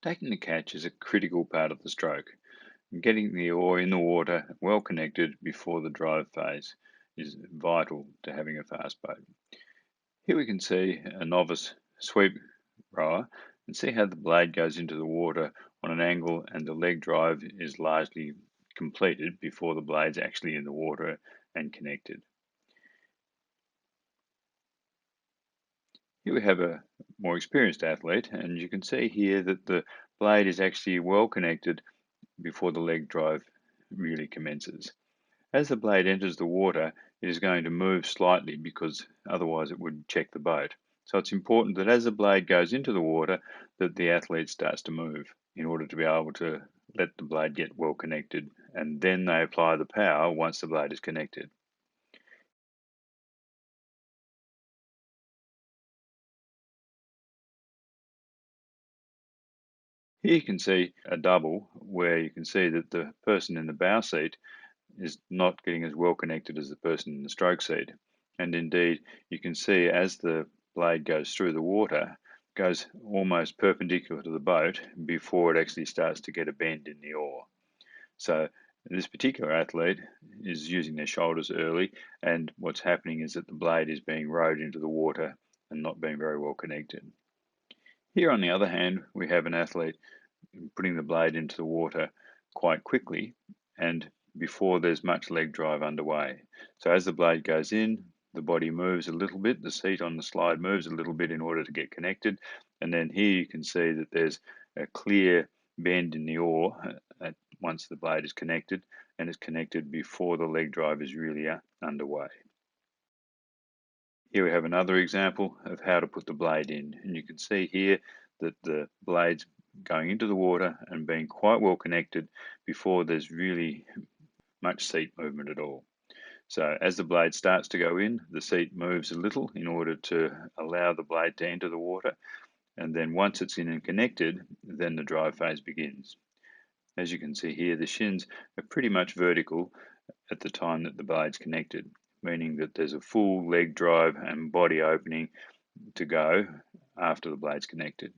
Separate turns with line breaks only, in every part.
Taking the catch is a critical part of the stroke. Getting the oar in the water well connected before the drive phase is vital to having a fast boat. Here we can see a novice sweep rower and see how the blade goes into the water on an angle and the leg drive is largely completed before the blade's actually in the water and connected. Here we have a more experienced athlete, and you can see here that the blade is actually well connected before the leg drive really commences. As the blade enters the water, it is going to move slightly because otherwise it would check the boat. So it's important that as the blade goes into the water, that the athlete starts to move in order to be able to let the blade get well connected, and then they apply the power once the blade is connected. Here you can see a double where you can see that the person in the bow seat is not getting as well connected as the person in the stroke seat. And indeed, you can see as the blade goes through the water, goes almost perpendicular to the boat before it actually starts to get a bend in the oar. So this particular athlete is using their shoulders early, and what's happening is that the blade is being rowed into the water and not being very well connected. Here, on the other hand, we have an athlete putting the blade into the water quite quickly and before there's much leg drive underway. So as the blade goes in, the body moves a little bit, the seat on the slide moves a little bit in order to get connected. And then here you can see that there's a clear bend in the oar once the blade is connected, and it's connected before the leg drive is really underway. Here we have another example of how to put the blade in, and you can see here that the blade's going into the water and being quite well connected before there's really much seat movement at all. So as the blade starts to go in, the seat moves a little in order to allow the blade to enter the water, and then once it's in and connected, then the drive phase begins. As you can see here, the shins are pretty much vertical at the time that the blade's connected, meaning that there's a full leg drive and body opening to go after the blade's connected.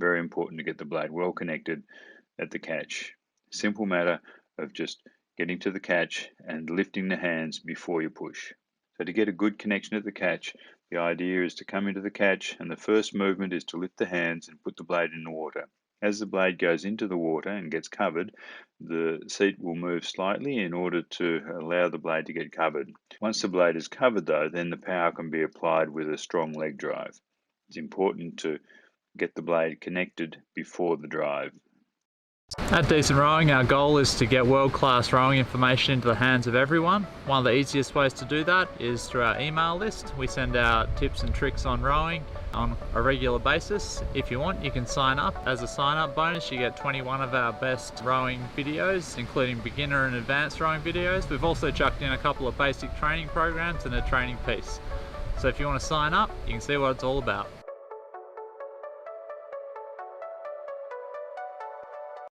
Very important to get the blade well connected at the catch. Simple matter of just getting to the catch and lifting the hands before you push. So to get a good connection at the catch, the idea is to come into the catch, and the first movement is to lift the hands and put the blade in the water. As the blade goes into the water and gets covered, the seat will move slightly in order to allow the blade to get covered. Once the blade is covered though, then the power can be applied with a strong leg drive. It's important to get the blade connected before the drive.
At Decent Rowing, our goal is to get world-class rowing information into the hands of everyone. One of the easiest ways to do that is through our email list. We send out tips and tricks on rowing on a regular basis. If you want, you can sign up. As a sign-up bonus, you get 21 of our best rowing videos, including beginner and advanced rowing videos. We've also chucked in a couple of basic training programs and a training piece. So if you want to sign up, you can see what it's all about.